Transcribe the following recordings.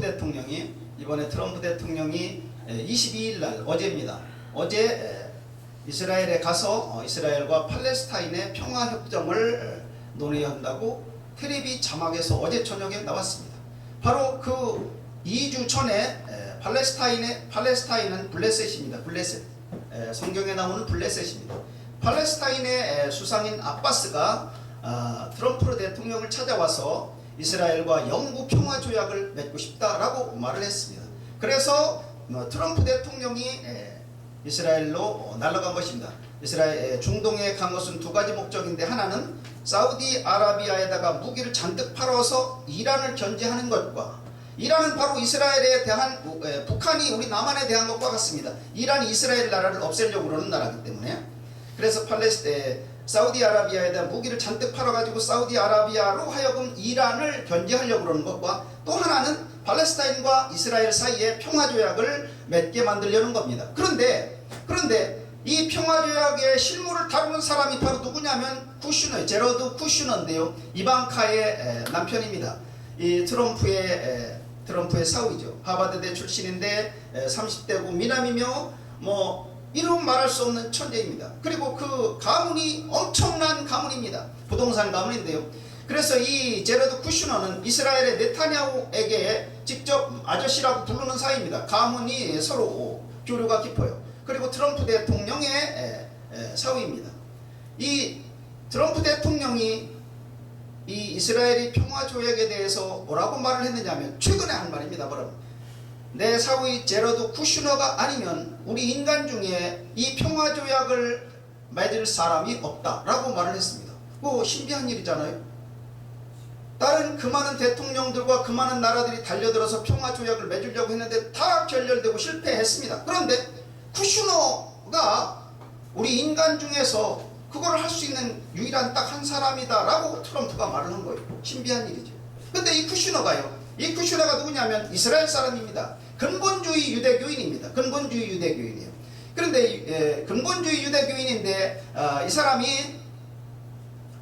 대통령이 이번에 트럼프 대통령이 22일 날 어제입니다. 어제 이스라엘에 가서 이스라엘과 팔레스타인의 평화협정을 논의한다고 텔레비 자막에서 어제 저녁에 나왔습니다. 바로 그 2주 전에 팔레스타인은 블레셋입니다. 블레셋. 성경에 나오는 블레셋입니다. 팔레스타인의 수상인 아바스가 트럼프 대통령을 찾아와서 이스라엘과 영구 평화 조약을 맺고 싶다라고 말을 했습니다. 그래서 트럼프 대통령이 이스라엘로 날아간 것입니다. 이스라엘 중동에 간 것은 두 가지 목적인데, 하나는 사우디아라비아에다가 무기를 잔뜩 팔아서 이란을 견제하는 것과, 이란은 바로 이스라엘에 대한 북한이 우리 남한에 대한 것과 같습니다. 이란이 이스라엘 나라를 없애려고 그러는 나라이기 때문에. 그래서 사우디아라비아에 대한 무기를 잔뜩 팔아가지고 사우디아라비아로 하여금 이란을 견제하려고 그러는 것과, 또 하나는 팔레스타인과 이스라엘 사이에 평화조약을 맺게 만들려는 겁니다. 그런데 이 평화조약의 실무를 다루는 사람이 바로 누구냐면 제러드 쿠슈너인데요. 이방카의 남편입니다. 이 트럼프의 사위죠. 하버드대 출신인데 30대고 미남이며 이름 말할 수 없는 천재입니다. 그리고 그 가문이 엄청난 가문입니다. 부동산 가문인데요. 그래서 이 제러드 쿠슈너는 이스라엘의 네타냐후에게 직접 아저씨라고 부르는 사이입니다. 가문이 서로 교류가 깊어요. 그리고 트럼프 대통령의 사위입니다. 이 트럼프 대통령이 이 이스라엘이 평화조약에 대해서 뭐라고 말을 했느냐면, 최근에 한 말입니다. 뭐라고? 내 사위 제러드 쿠슈너가 아니면 우리 인간 중에 이 평화조약을 맺을 사람이 없다라고 말을 했습니다. 신비한 일이잖아요. 다른 그 많은 대통령들과 그 많은 나라들이 달려들어서 평화조약을 맺으려고 했는데 다 결렬되고 실패했습니다. 그런데 쿠슈너가 우리 인간 중에서 그걸 할 수 있는 유일한 딱 한 사람이다 라고 트럼프가 말을 한 거예요. 신비한 일이죠. 근데 이 쿠슈너가 누구냐면 이스라엘 사람입니다. 근본주의 유대교인입니다. 근본주의 유대교인이에요. 그런데 근본주의 유대교인인데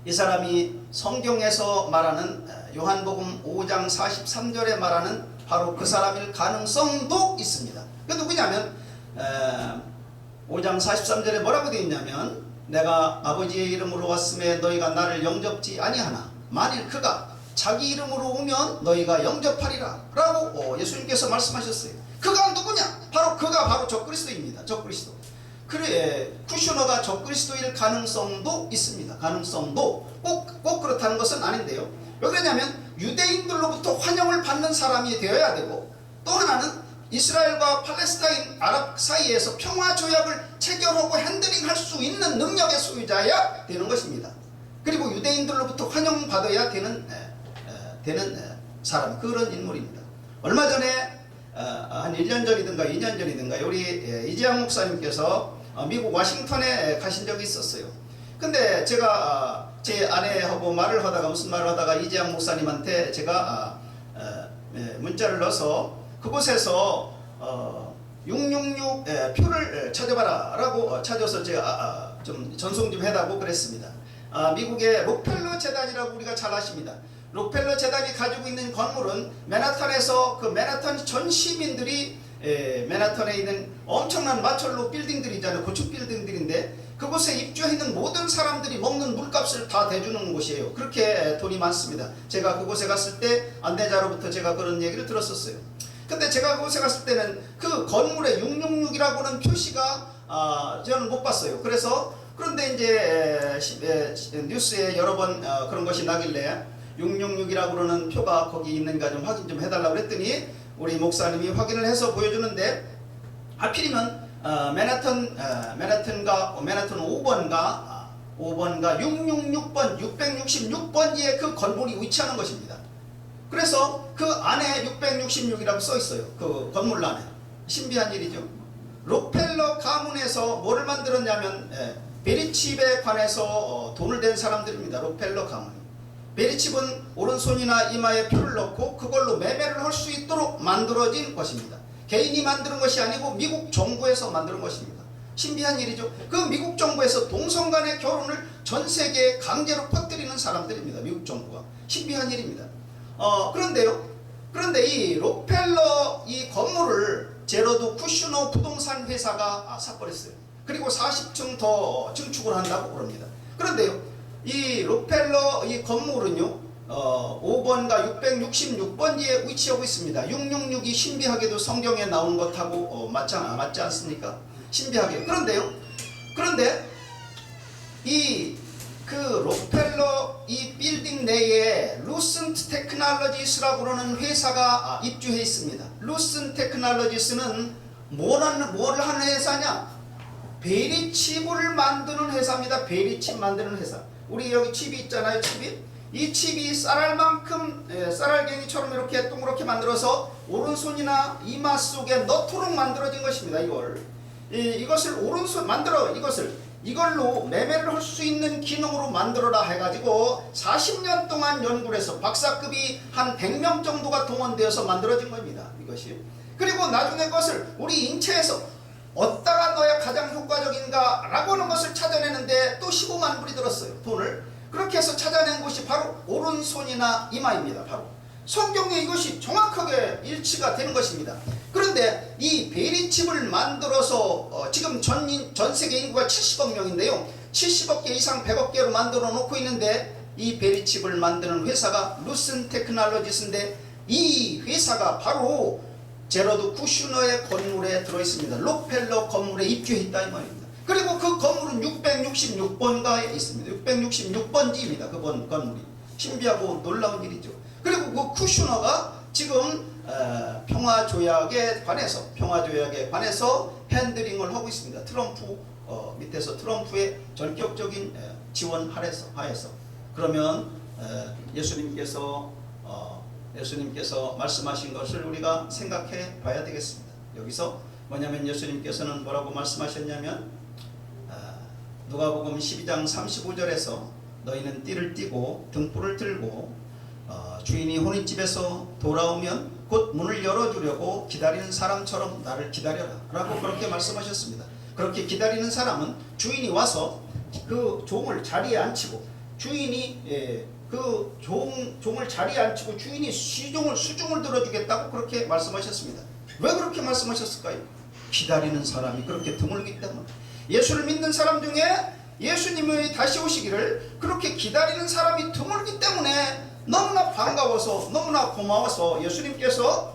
이 사람이 성경에서 말하는 요한복음 5장 43절에 말하는 바로 그 사람일 가능성도 있습니다. 그 누구냐면 5장 43절에 뭐라고 되어 있냐면, 내가 아버지의 이름으로 왔음에 너희가 나를 영접지 아니하나 만일 그가 자기 이름으로 오면 너희가 영접하리라 라고 예수님께서 말씀하셨어요. 그가 누구냐? 그가 바로 적그리스도입니다. 적그리스도. 그래, 쿠슈너가 적그리스도일 가능성도 있습니다. 가능성도 꼭 그렇다는 것은 아닌데요. 왜 그러냐면 유대인들로부터 환영을 받는 사람이 되어야 되고, 또 하나는 이스라엘과 팔레스타인 아랍 사이에서 평화조약을 체결하고 핸들링할 수 있는 능력의 소유자야 되는 것입니다. 그리고 유대인들로부터 환영받아야 되는 사람, 그런 인물입니다. 얼마 전에 한 1년 전이든가 2년 전이든가 우리 이재양 목사님께서 미국 워싱턴에 가신 적이 있었어요. 근데 제가 제 아내하고 무슨 말을 하다가 이재양 목사님한테 제가 문자를 넣어서 그곳에서 666 표를 찾아봐라 라고 찾아서 제가 좀 전송 좀 해달라고 그랬습니다. 미국의 록펠러 재단이라고 우리가 잘 아십니다. 록펠러 재단이 가지고 있는 건물은 맨하탄에서 그 맨하탄 전 시민들이 맨하탄에 있는 엄청난 마철로 빌딩들이잖아요. 고층 빌딩들인데 그곳에 입주해 있는 모든 사람들이 먹는 물값을 다 대주는 곳이에요. 그렇게 돈이 많습니다. 제가 그곳에 갔을 때 안내자로부터 제가 그런 얘기를 들었었어요. 근데 제가 그곳에 갔을 때는 그 건물에 666이라고는 표시가 저는 못 봤어요. 그런데 이제 뉴스에 여러 번 그런 것이 나길래 666이라고 그러는 표가 거기 있는가 좀 확인 좀 해달라고 그랬더니 우리 목사님이 확인을 해서 보여주는데, 하필이면 맨하탄 5번가 666번 666번지에 그 건물이 위치하는 것입니다. 그래서 그 안에 666이라고 써 있어요. 그 건물 안에. 신비한 일이죠. 록펠러 가문에서 뭐를 만들었냐면 베리칩에 관해서 돈을 댄 사람들입니다. 록펠러 가문. 베리칩은 오른손이나 이마에 표를 넣고 그걸로 매매를 할 수 있도록 만들어진 것입니다. 개인이 만드는 것이 아니고 미국 정부에서 만드는 것입니다. 신비한 일이죠. 그 미국 정부에서 동성 간의 결혼을 전 세계에 강제로 퍼뜨리는 사람들입니다. 미국 정부가. 신비한 일입니다. 그런데요, 그런데 이 록펠러 이 건물을 제로드 쿠슈너 부동산 회사가 사버렸어요. 그리고 40층 더 증축을 한다고 그럽니다. 그런데요, 이 록펠러 이 건물은요, 5번과 666번지에 위치하고 있습니다. 666이 신비하게도 성경에 나온 것하고 맞지 않습니까? 신비하게. 그런데 이 그 록펠러 이 빌딩 내에 루슨트 테크놀로지스라고 그러는 회사가 입주해 있습니다. 루슨 테크놀로지스는 뭘 하는 회사냐? 베리칩을 만드는 회사입니다. 베리칩 만드는 회사. 우리 여기 칩이 있잖아요. 이 칩이 쌀알만큼 쌀알갱이처럼 이렇게 동그랗게 만들어서 오른손이나 이마 속에 넣도록 만들어진 것입니다. 이것을 오른손 이걸로 매매를 할 수 있는 기능으로 만들어라 해가지고 40년 동안 연구를 해서 박사급이 한 100명 정도가 동원되어서 만들어진 겁니다. 이것이. 그리고 나중에 그것을 우리 인체에서 어디다가 넣어야 가장 효과적인가 라고 하는 것을 찾아내는데 또 15만 불이 들었어요. 돈을. 그렇게 해서 찾아낸 곳이 바로 오른손이나 이마입니다. 바로 성경에 이것이 정확하게 일치가 되는 것입니다. 그런데 이 베리칩을 만들어서 지금 전 세계 인구가 70억 명인데요, 70억 개 이상 100억 개로 만들어 놓고 있는데, 이 베리칩을 만드는 회사가 루슨 테크놀로지스인데, 이 회사가 바로 제로드 쿠슈너의 건물에 들어있습니다. 록펠러 건물에 입주해 있다 이 말입니다. 그리고 그 건물은 666번가에 있습니다. 666번지입니다. 그 건물이. 신비하고 놀라운 일이죠. 그리고 그 쿠슈너가 지금 평화조약에 관해서 핸들링을 하고 있습니다. 트럼프 밑에서 트럼프의 전격적인 지원하에서. 그러면 예수님께서 말씀하신 것을 우리가 생각해 봐야 되겠습니다. 여기서 뭐냐면 예수님께서는 뭐라고 말씀하셨냐면, 누가복음 12장 35절에서 너희는 띠를 띠고 등불을 들고 주인이 혼인집에서 돌아오면 곧 문을 열어주려고 기다리는 사람처럼 나를 기다려라 라고 그렇게 말씀하셨습니다. 그렇게 기다리는 사람은 주인이 와서 그 종을 자리에 앉히고 종을 자리에 앉히고 주인이 수중을 들어주겠다고 그렇게 말씀하셨습니다. 왜 그렇게 말씀하셨을까요? 기다리는 사람이 그렇게 드물기 때문에. 예수를 믿는 사람 중에 예수님의 다시 오시기를 그렇게 기다리는 사람이 드물기 때문에 너무나 반가워서, 너무나 고마워서 예수님께서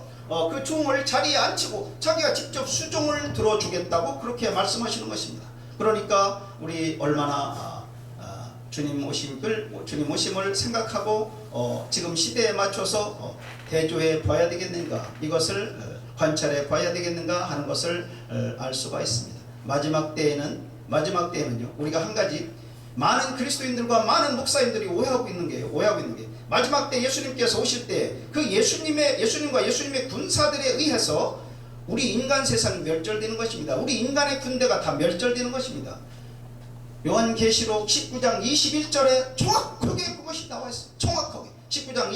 그 종을 자리에 앉히고 자기가 직접 수종을 들어주겠다고 그렇게 말씀하시는 것입니다. 그러니까 우리 얼마나 주님 오심을 생각하고 마지막으로 시대에 맞춰서 대조해 봐야 되겠는가, 이것을 관찰해 봐야 되겠는가 하는 것을 알 수가 있습니다. 마지막 때에는요, 우리가 한 가지, 많은 그리스도인들과 많은 목사님들이 오해하고 있는 게 마지막 때 예수님께서 오실 때 그 예수님과 예수님의 군사들에 의해서 우리 인간 세상이 멸절되는 것입니다. 우리 인간의 군대가 다 멸절되는 것입니다. 요한계시록 19장 21절에 정확하게 그것이 나와 있어요. 정확하게 19장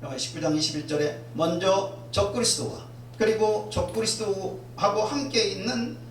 21절에 먼저 적그리스도와 그리고 적그리스도하고 함께 있는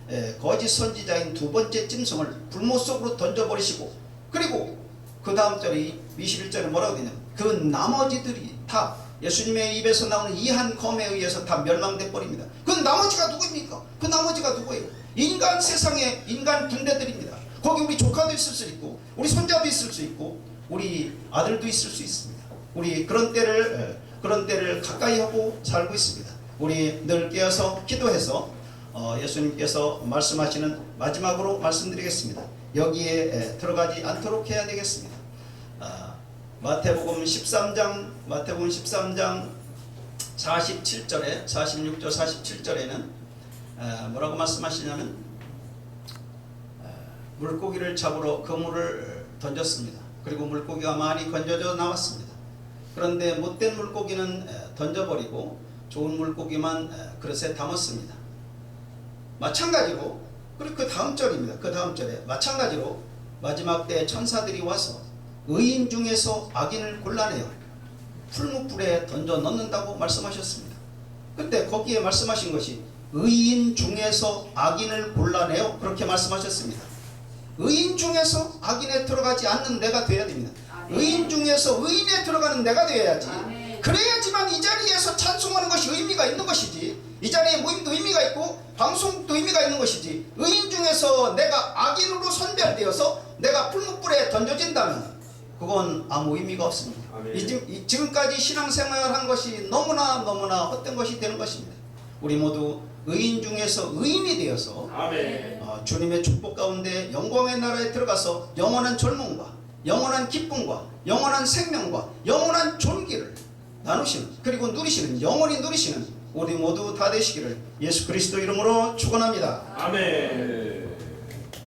거짓 선지자인 두 번째 짐승을 불못 속으로 던져버리시고, 그리고 그 다음 절에 21절에 뭐라고 되냐면 그 나머지들이 다 예수님의 입에서 나오는 이 한 검에 의해서 다 멸망돼 버립니다. 그 나머지가 누구입니까? 그 나머지가 누구예요? 인간 세상의 인간 군대들입니다. 거기 우리 조카도 있을 수 있고 우리 손자도 있을 수 있고 우리 아들도 있을 수 있습니다. 우리 그런 때를 가까이 하고 살고 있습니다. 우리 늘 깨어서 기도해서 예수님께서 말씀하시는, 마지막으로 말씀드리겠습니다. 여기에 들어가지 않도록 해야 되겠습니다. 마태복음 13장 47절에 46절 47절에는 뭐라고 말씀하시냐면, 물고기를 잡으러 그물을 던졌습니다. 그리고 물고기가 많이 건져져 나왔습니다. 그런데 못된 물고기는 던져버리고 좋은 물고기만 그릇에 담았습니다. 마찬가지로, 그리고 그 다음 절입니다. 그 다음 절에 마찬가지로 마지막 때 천사들이 와서 의인 중에서 악인을 골라내어 풀무불에 던져 넣는다고 말씀하셨습니다. 근데 거기에 말씀하신 것이 의인 중에서 악인을 골라내어 그렇게 말씀하셨습니다. 의인 중에서 악인에 들어가지 않는 내가 되어야 됩니다. 의인 중에서 의인에 들어가는 내가 되어야지. 그래야지만 이 자리에서 찬송하는 것이 의미가 있는 것이지, 이 자리에 모임도 의미가 있고 방송도 의미가 있는 것이지, 의인 중에서 내가 악인으로 선별되어서 내가 풀무불에 던져진다면 그건 아무 의미가 없습니다. 지금까지 신앙생활한 것이 너무나 헛된 것이 되는 것입니다. 우리 모두 의인 중에서 의인이 되어서 주님의 축복 가운데 영광의 나라에 들어가서 영원한 젊음과 영원한 기쁨과 영원한 생명과 영원한 존귀를 나누시는, 그리고 누리시는, 영원히 누리시는 우리 모두 다 되시기를 예수 그리스도 이름으로 축원합니다. 아멘.